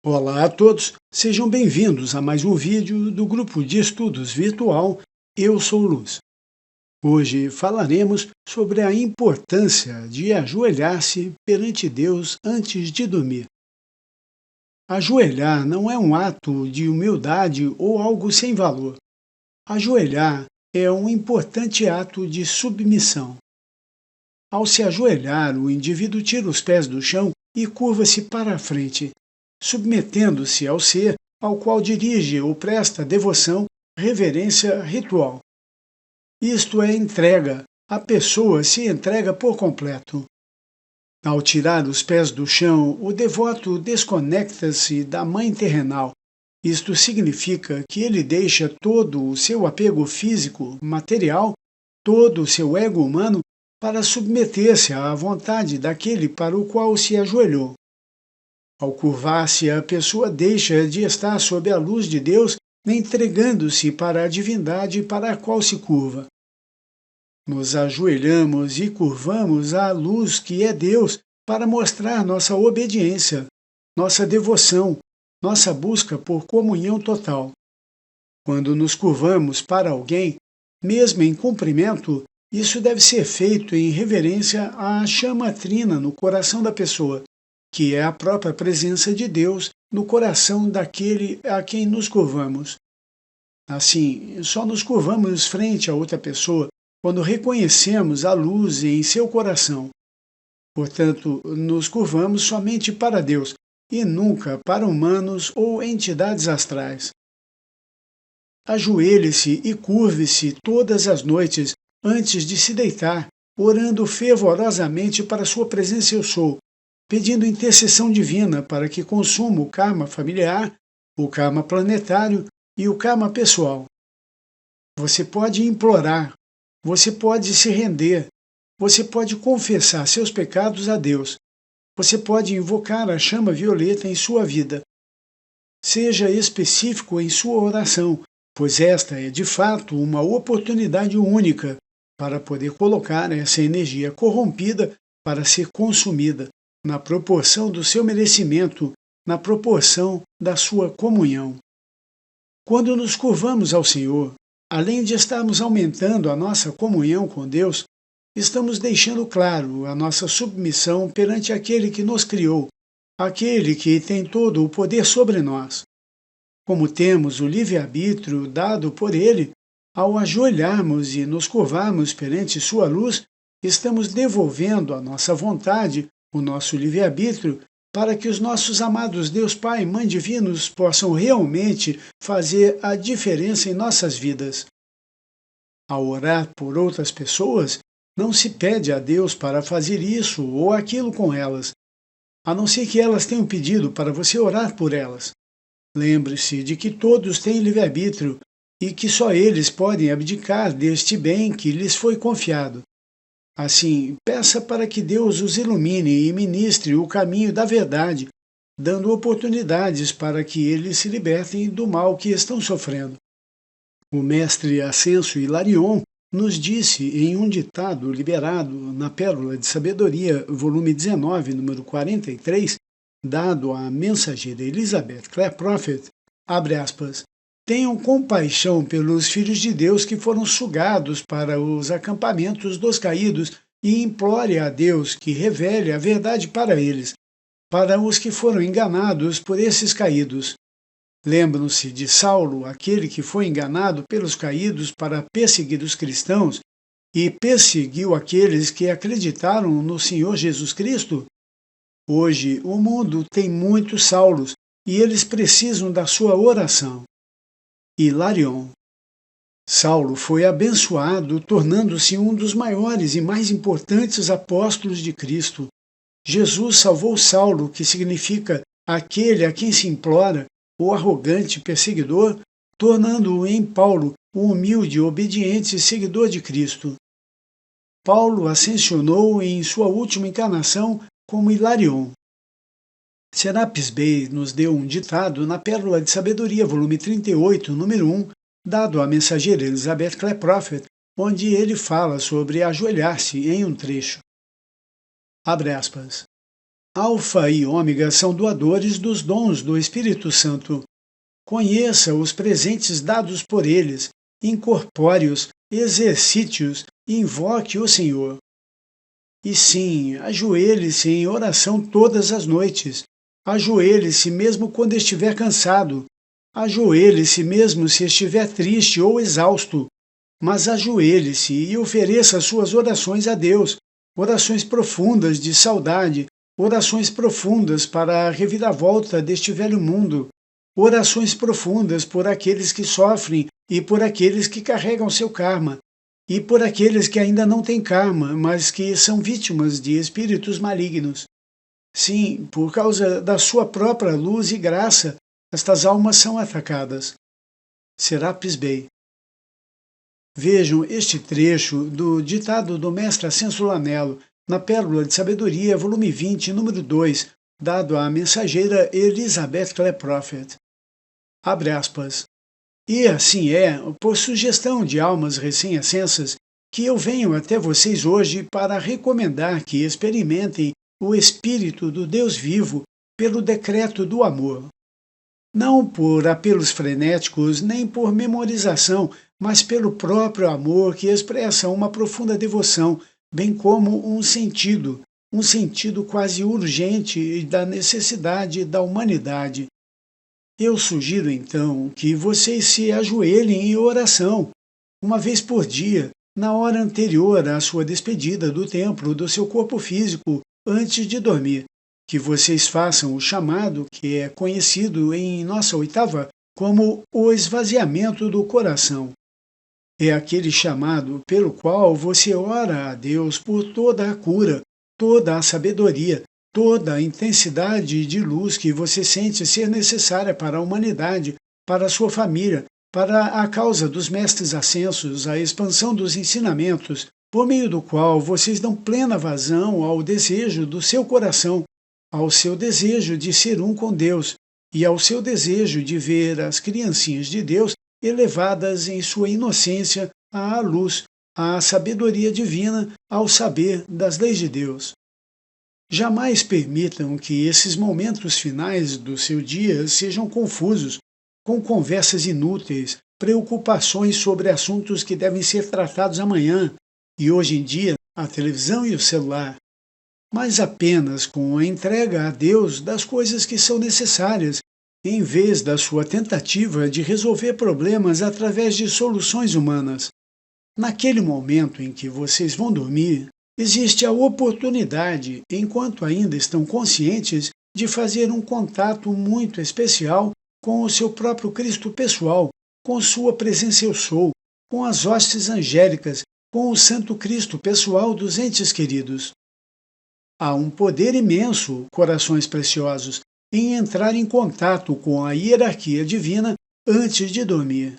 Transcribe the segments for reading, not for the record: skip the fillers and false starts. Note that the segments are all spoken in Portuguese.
Olá a todos, sejam bem-vindos a mais um vídeo do grupo de estudos virtual Eu Sou Luz. Hoje falaremos sobre a importância de ajoelhar-se perante Deus antes de dormir. Ajoelhar não é um ato de humildade ou algo sem valor. Ajoelhar é um importante ato de submissão. Ao se ajoelhar, o indivíduo tira os pés do chão e curva-se para a frente, submetendo-se ao ser ao qual dirige ou presta devoção, reverência ritual. Isto é entrega, a pessoa se entrega por completo. Ao tirar os pés do chão, o devoto desconecta-se da mãe terrenal. Isto significa que ele deixa todo o seu apego físico, material, todo o seu ego humano para submeter-se à vontade daquele para o qual se ajoelhou. Ao curvar-se, a pessoa deixa de estar sob a luz de Deus, entregando-se para a divindade para a qual se curva. Nos ajoelhamos e curvamos à luz que é Deus para mostrar nossa obediência, nossa devoção, nossa busca por comunhão total. Quando nos curvamos para alguém, mesmo em cumprimento, isso deve ser feito em reverência à chama trina no coração da pessoa, que é a própria presença de Deus no coração daquele a quem nos curvamos. Assim, só nos curvamos frente a outra pessoa quando reconhecemos a luz em seu coração. Portanto, nos curvamos somente para Deus e nunca para humanos ou entidades astrais. Ajoelhe-se e curve-se todas as noites antes de se deitar, orando fervorosamente para sua presença eu sou, pedindo intercessão divina para que consuma o karma familiar, o karma planetário e o karma pessoal. Você pode implorar, você pode se render, você pode confessar seus pecados a Deus, você pode invocar a chama violeta em sua vida. Seja específico em sua oração, pois esta é de fato uma oportunidade única para poder colocar essa energia corrompida para ser consumida, na proporção do seu merecimento, na proporção da sua comunhão. Quando nos curvamos ao Senhor, além de estarmos aumentando a nossa comunhão com Deus, estamos deixando claro a nossa submissão perante aquele que nos criou, aquele que tem todo o poder sobre nós. Como temos o livre-arbítrio dado por Ele, ao ajoelharmos e nos curvarmos perante sua luz, estamos devolvendo a nossa vontade, o nosso livre-arbítrio, para que os nossos amados Deus Pai e Mãe divinos possam realmente fazer a diferença em nossas vidas. Ao orar por outras pessoas, não se pede a Deus para fazer isso ou aquilo com elas, a não ser que elas tenham pedido para você orar por elas. Lembre-se de que todos têm livre-arbítrio e que só eles podem abdicar deste bem que lhes foi confiado. Assim, peça para que Deus os ilumine e ministre o caminho da verdade, dando oportunidades para que eles se libertem do mal que estão sofrendo. O mestre Ascenso Hilarion nos disse em um ditado liberado na Pérola de Sabedoria, volume 19, número 43, dado à mensageira Elizabeth Clare Prophet, abre aspas, tenham compaixão pelos filhos de Deus que foram sugados para os acampamentos dos caídos e implore a Deus que revele a verdade para eles, para os que foram enganados por esses caídos. Lembram-se de Saulo, aquele que foi enganado pelos caídos para perseguir os cristãos e perseguiu aqueles que acreditaram no Senhor Jesus Cristo? Hoje, o mundo tem muitos Saulos e eles precisam da sua oração. Hilarion. Saulo foi abençoado, tornando-se um dos maiores e mais importantes apóstolos de Cristo. Jesus salvou Saulo, que significa aquele a quem se implora, o arrogante perseguidor, tornando-o em Paulo o humilde e obediente seguidor de Cristo. Paulo ascensionou em sua última encarnação como Hilarion. Serapis Bey nos deu um ditado na Pérola de Sabedoria, volume 38, número 1, dado à mensageira Elizabeth Clare Prophet, onde ele fala sobre ajoelhar-se em um trecho. Abre aspas. Alfa e Ômega são doadores dos dons do Espírito Santo. Conheça os presentes dados por eles, incorpore-os, exercite-os e invoque o Senhor. E sim, ajoelhe-se em oração todas as noites. Ajoelhe-se mesmo quando estiver cansado. Ajoelhe-se mesmo se estiver triste ou exausto. Mas ajoelhe-se e ofereça suas orações a Deus, orações profundas de saudade, orações profundas para a reviravolta deste velho mundo, orações profundas por aqueles que sofrem e por aqueles que carregam seu karma, e por aqueles que ainda não têm karma, mas que são vítimas de espíritos malignos. Sim, por causa da sua própria luz e graça, estas almas são atacadas. Serapis Bey. Vejam este trecho do ditado do mestre Ascenso Lamelo, na Pérola de Sabedoria, volume 20, número 2, dado à mensageira Elizabeth Kleprofet. Abre aspas. E assim é, por sugestão de almas recém-ascensas, que eu venho até vocês hoje para recomendar que experimentem o Espírito do Deus vivo pelo decreto do amor. Não por apelos frenéticos, nem por memorização, mas pelo próprio amor que expressa uma profunda devoção, bem como um sentido quase urgente da necessidade da humanidade. Eu sugiro então que vocês se ajoelhem em oração, uma vez por dia, na hora anterior à sua despedida do templo do seu corpo físico, antes de dormir. Que vocês façam o chamado que é conhecido em nossa oitava como o esvaziamento do coração. É aquele chamado pelo qual você ora a Deus por toda a cura, toda a sabedoria, toda a intensidade de luz que você sente ser necessária para a humanidade, para a sua família, para a causa dos mestres ascensos, a expansão dos ensinamentos, por meio do qual vocês dão plena vazão ao desejo do seu coração, ao seu desejo de ser um com Deus e ao seu desejo de ver as criancinhas de Deus elevadas em sua inocência à luz, à sabedoria divina, ao saber das leis de Deus. Jamais permitam que esses momentos finais do seu dia sejam confusos, com conversas inúteis, preocupações sobre assuntos que devem ser tratados amanhã, e hoje em dia, a televisão e o celular, mas apenas com a entrega a Deus das coisas que são necessárias, em vez da sua tentativa de resolver problemas através de soluções humanas. Naquele momento em que vocês vão dormir, existe a oportunidade, enquanto ainda estão conscientes, de fazer um contato muito especial com o seu próprio Cristo pessoal, com sua presença eu sou, com as hostes angélicas, com o Santo Cristo pessoal dos entes queridos. Há um poder imenso, corações preciosos, em entrar em contato com a hierarquia divina antes de dormir.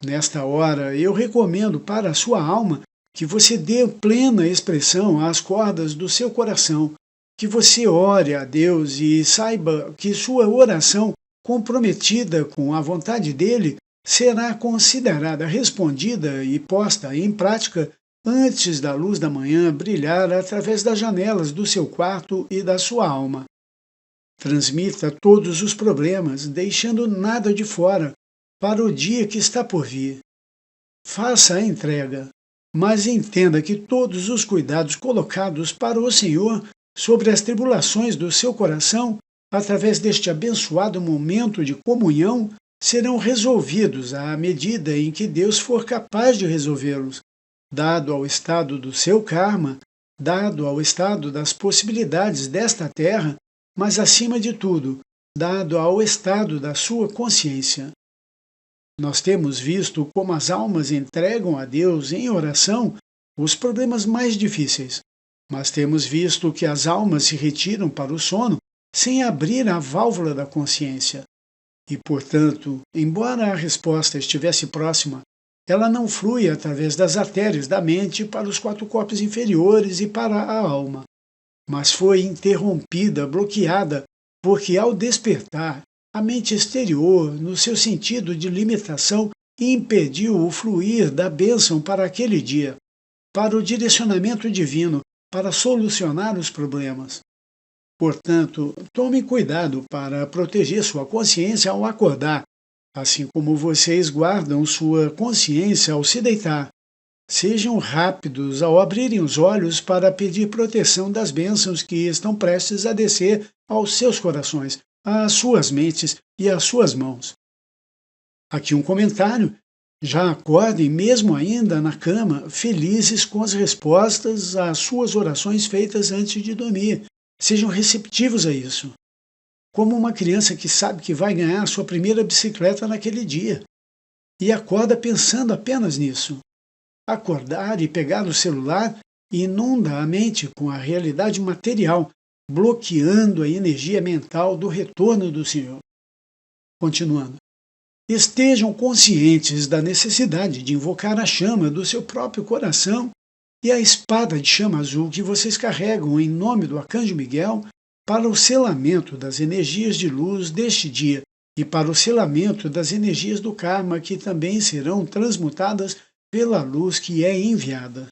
Nesta hora, eu recomendo para a sua alma que você dê plena expressão às cordas do seu coração, que você ore a Deus e saiba que sua oração, comprometida com a vontade dele, será considerada respondida e posta em prática antes da luz da manhã brilhar através das janelas do seu quarto e da sua alma. Transmita todos os problemas, deixando nada de fora, para o dia que está por vir. Faça a entrega, mas entenda que todos os cuidados colocados para o Senhor sobre as tribulações do seu coração, através deste abençoado momento de comunhão, serão resolvidos à medida em que Deus for capaz de resolvê-los, dado ao estado do seu karma, dado ao estado das possibilidades desta terra, mas acima de tudo, dado ao estado da sua consciência. Nós temos visto como as almas entregam a Deus em oração os problemas mais difíceis, mas temos visto que as almas se retiram para o sono sem abrir a válvula da consciência. E, portanto, embora a resposta estivesse próxima, ela não flui através das artérias da mente para os 4 corpos inferiores e para a alma, mas foi interrompida, bloqueada, porque ao despertar, a mente exterior, no seu sentido de limitação, impediu o fluir da bênção para aquele dia, para o direcionamento divino, para solucionar os problemas. Portanto, tome cuidado para proteger sua consciência ao acordar, assim como vocês guardam sua consciência ao se deitar. Sejam rápidos ao abrirem os olhos para pedir proteção das bênçãos que estão prestes a descer aos seus corações, às suas mentes e às suas mãos. Aqui um comentário. Já acordem, mesmo ainda na cama, felizes com as respostas às suas orações feitas antes de dormir. Sejam receptivos a isso. Como uma criança que sabe que vai ganhar sua primeira bicicleta naquele dia. E acorda pensando apenas nisso. Acordar e pegar o celular inunda a mente com a realidade material, bloqueando a energia mental do retorno do Senhor. Continuando. Estejam conscientes da necessidade de invocar a chama do seu próprio coração e a espada de chama azul que vocês carregam em nome do Arcanjo Miguel para o selamento das energias de luz deste dia e para o selamento das energias do karma que também serão transmutadas pela luz que é enviada.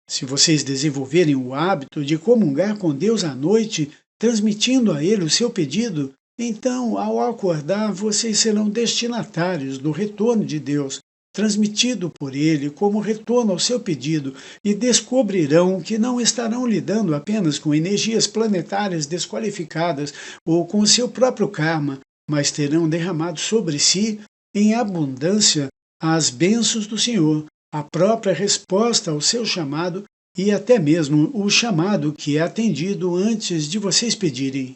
Se vocês desenvolverem o hábito de comungar com Deus à noite, transmitindo a Ele o seu pedido, então, ao acordar, vocês serão destinatários do retorno de Deus, transmitido por Ele como retorno ao seu pedido, e descobrirão que não estarão lidando apenas com energias planetárias desqualificadas ou com o seu próprio karma, mas terão derramado sobre si, em abundância, as bênçãos do Senhor, a própria resposta ao seu chamado e até mesmo o chamado que é atendido antes de vocês pedirem.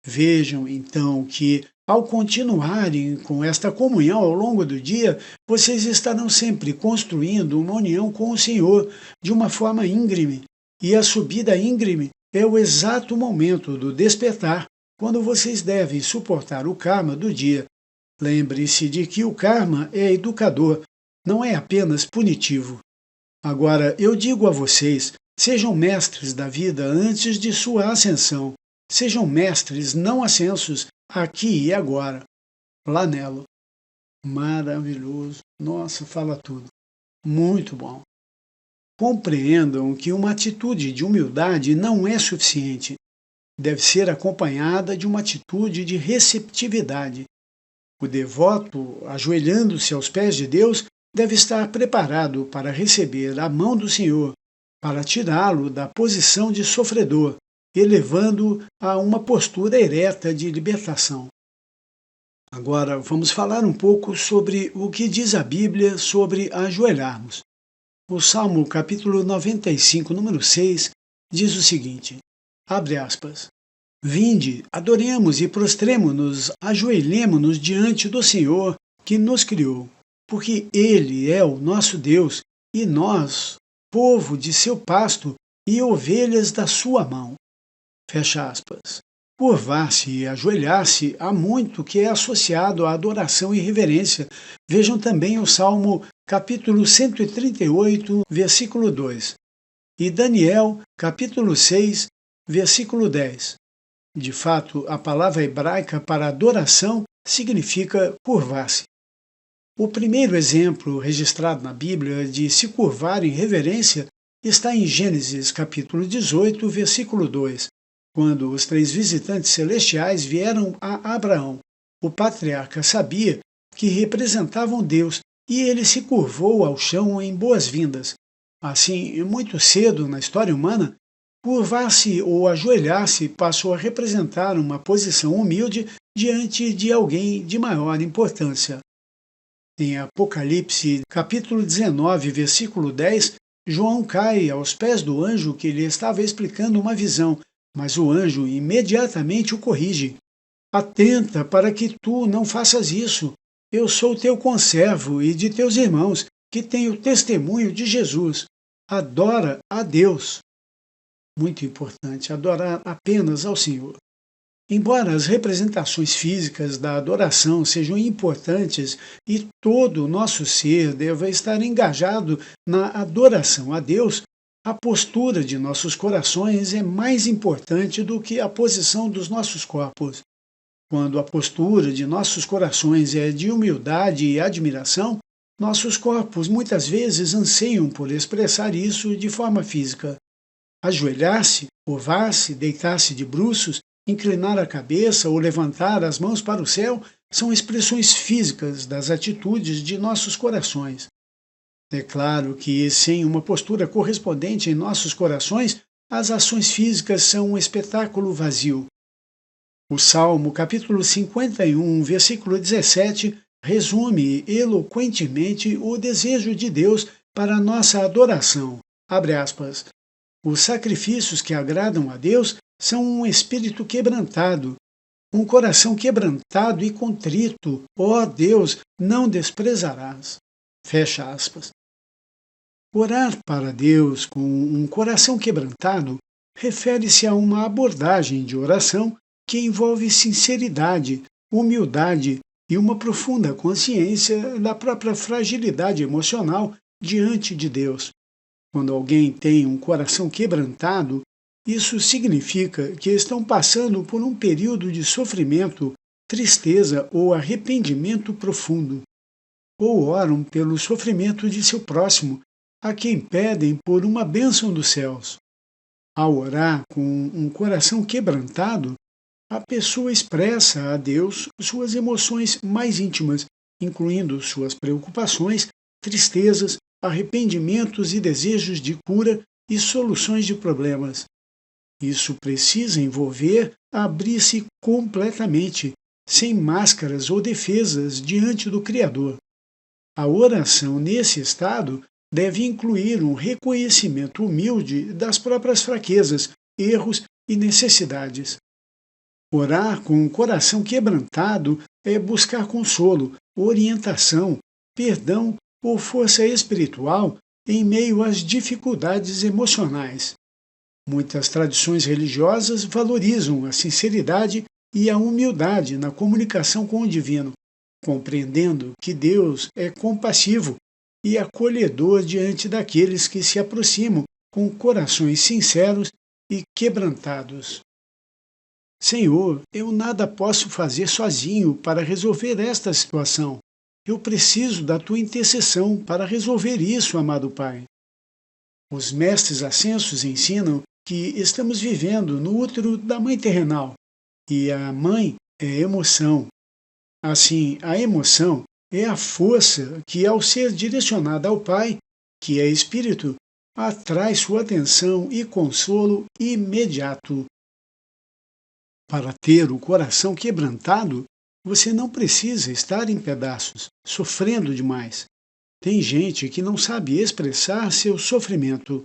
Vejam, então, que, ao continuarem com esta comunhão ao longo do dia, vocês estarão sempre construindo uma união com o Senhor de uma forma íngreme, e a subida íngreme é o exato momento do despertar, quando vocês devem suportar o karma do dia. Lembre-se de que o karma é educador, não é apenas punitivo. Agora, eu digo a vocês, sejam mestres da vida antes de sua ascensão. Sejam mestres não ascensos aqui e agora. Lanello. Maravilhoso. Nossa, fala tudo. Muito bom. Compreendam que uma atitude de humildade não é suficiente. Deve ser acompanhada de uma atitude de receptividade. O devoto, ajoelhando-se aos pés de Deus, deve estar preparado para receber a mão do Senhor, para tirá-lo da posição de sofredor, elevando-o a uma postura ereta de libertação. Agora vamos falar um pouco sobre o que diz a Bíblia sobre ajoelharmos. O Salmo capítulo 95, número 6, diz o seguinte, abre aspas, Vinde, adoremos e prostremo-nos, ajoelhemo-nos diante do Senhor que nos criou, porque Ele é o nosso Deus e nós, povo de seu pasto e ovelhas da sua mão. Fecha aspas. Curvar-se e ajoelhar-se há muito que é associado à adoração e reverência. Vejam também o Salmo capítulo 138, versículo 2. E Daniel, capítulo 6, versículo 10. De fato, a palavra hebraica para adoração significa curvar-se. O primeiro exemplo registrado na Bíblia de se curvar em reverência está em Gênesis capítulo 18, versículo 2. Quando os 3 visitantes celestiais vieram a Abraão, o patriarca sabia que representavam Deus e ele se curvou ao chão em boas-vindas. Assim, muito cedo na história humana, curvar-se ou ajoelhar-se passou a representar uma posição humilde diante de alguém de maior importância. Em Apocalipse, capítulo 19, versículo 10, João cai aos pés do anjo que lhe estava explicando uma visão, mas o anjo imediatamente o corrige. Atenta para que tu não faças isso. Eu sou teu conservo e de teus irmãos, que têm o testemunho de Jesus. Adora a Deus. Muito importante, adorar apenas ao Senhor. Embora as representações físicas da adoração sejam importantes e todo o nosso ser deva estar engajado na adoração a Deus, a postura de nossos corações é mais importante do que a posição dos nossos corpos. Quando a postura de nossos corações é de humildade e admiração, nossos corpos muitas vezes anseiam por expressar isso de forma física. Ajoelhar-se, curvar-se, deitar-se de bruços, inclinar a cabeça ou levantar as mãos para o céu são expressões físicas das atitudes de nossos corações. É claro que, sem uma postura correspondente em nossos corações, as ações físicas são um espetáculo vazio. O Salmo capítulo 51, versículo 17, resume eloquentemente o desejo de Deus para a nossa adoração. Abre aspas. Os sacrifícios que agradam a Deus são um espírito quebrantado, um coração quebrantado e contrito. Ó Deus, não desprezarás. Fecha aspas. Orar para Deus com um coração quebrantado refere-se a uma abordagem de oração que envolve sinceridade, humildade e uma profunda consciência da própria fragilidade emocional diante de Deus. Quando alguém tem um coração quebrantado, isso significa que estão passando por um período de sofrimento, tristeza ou arrependimento profundo, ou oram pelo sofrimento de seu próximo, a quem pedem por uma bênção dos céus. Ao orar com um coração quebrantado, a pessoa expressa a Deus suas emoções mais íntimas, incluindo suas preocupações, tristezas, arrependimentos e desejos de cura e soluções de problemas. Isso precisa envolver abrir-se completamente, sem máscaras ou defesas diante do Criador. A oração nesse estado deve incluir um reconhecimento humilde das próprias fraquezas, erros e necessidades. Orar com um coração quebrantado é buscar consolo, orientação, perdão ou força espiritual em meio às dificuldades emocionais. Muitas tradições religiosas valorizam a sinceridade e a humildade na comunicação com o divino, compreendendo que Deus é compassivo e acolhedor diante daqueles que se aproximam com corações sinceros e quebrantados. Senhor, eu nada posso fazer sozinho para resolver esta situação. Eu preciso da tua intercessão para resolver isso, amado Pai. Os mestres ascensos ensinam que estamos vivendo no útero da mãe terrenal, e a mãe é emoção. Assim, a emoção é a força que, ao ser direcionada ao Pai, que é Espírito, atrai sua atenção e consolo imediato. Para ter o coração quebrantado, você não precisa estar em pedaços, sofrendo demais. Tem gente que não sabe expressar seu sofrimento.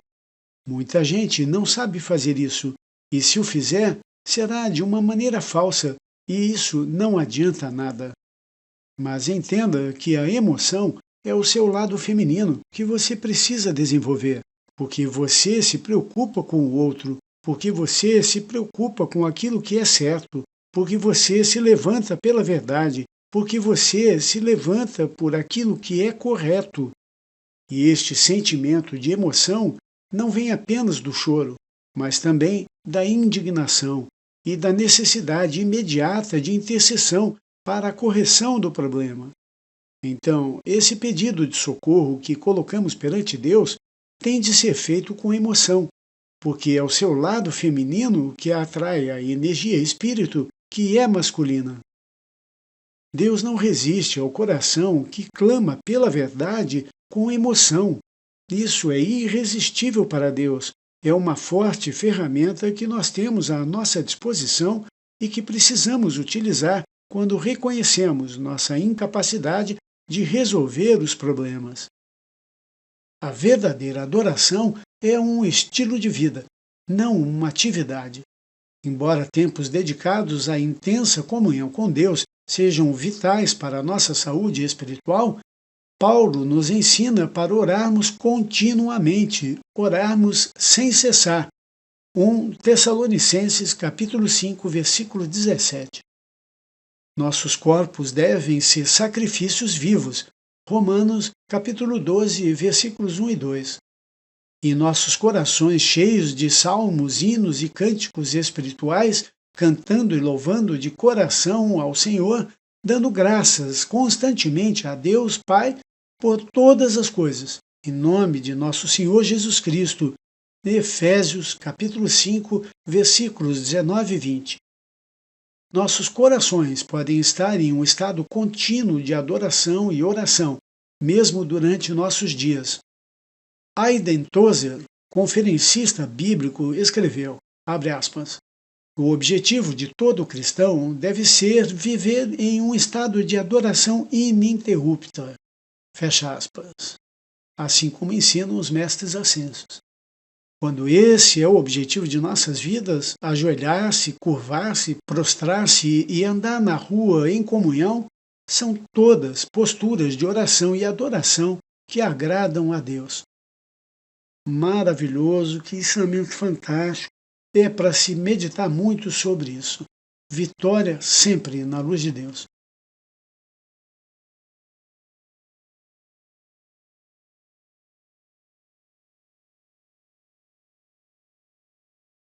Muita gente não sabe fazer isso, e se o fizer, será de uma maneira falsa, e isso não adianta nada. Mas entenda que a emoção é o seu lado feminino que você precisa desenvolver, porque você se preocupa com o outro, porque você se preocupa com aquilo que é certo, porque você se levanta pela verdade, porque você se levanta por aquilo que é correto. E este sentimento de emoção não vem apenas do choro, mas também da indignação e da necessidade imediata de intercessão para a correção do problema. Então, esse pedido de socorro que colocamos perante Deus tem de ser feito com emoção, porque é o seu lado feminino que atrai a energia espírito que é masculina. Deus não resiste ao coração que clama pela verdade com emoção. Isso é irresistível para Deus. É uma forte ferramenta que nós temos à nossa disposição e que precisamos utilizar quando reconhecemos nossa incapacidade de resolver os problemas. A verdadeira adoração é um estilo de vida, não uma atividade. Embora tempos dedicados à intensa comunhão com Deus sejam vitais para a nossa saúde espiritual, Paulo nos ensina para orarmos continuamente, orarmos sem cessar. 1 Tessalonicenses capítulo 5, versículo 17. Nossos corpos devem ser sacrifícios vivos. Romanos capítulo 12, versículos 1 e 2. E nossos corações cheios de salmos, hinos e cânticos espirituais, cantando e louvando de coração ao Senhor, dando graças constantemente a Deus Pai por todas as coisas, em nome de nosso Senhor Jesus Cristo, Efésios, capítulo 5, versículos 19 e 20. Nossos corações podem estar em um estado contínuo de adoração e oração, mesmo durante nossos dias. Aiden Tozer, conferencista bíblico, escreveu, abre aspas, o objetivo de todo cristão deve ser viver em um estado de adoração ininterrupta, fecha aspas, assim como ensinam os mestres ascensos. Quando esse é o objetivo de nossas vidas, ajoelhar-se, curvar-se, prostrar-se e andar na rua em comunhão, são todas posturas de oração e adoração que agradam a Deus. Maravilhoso, que ensinamento fantástico. É para se meditar muito sobre isso. Vitória sempre na luz de Deus.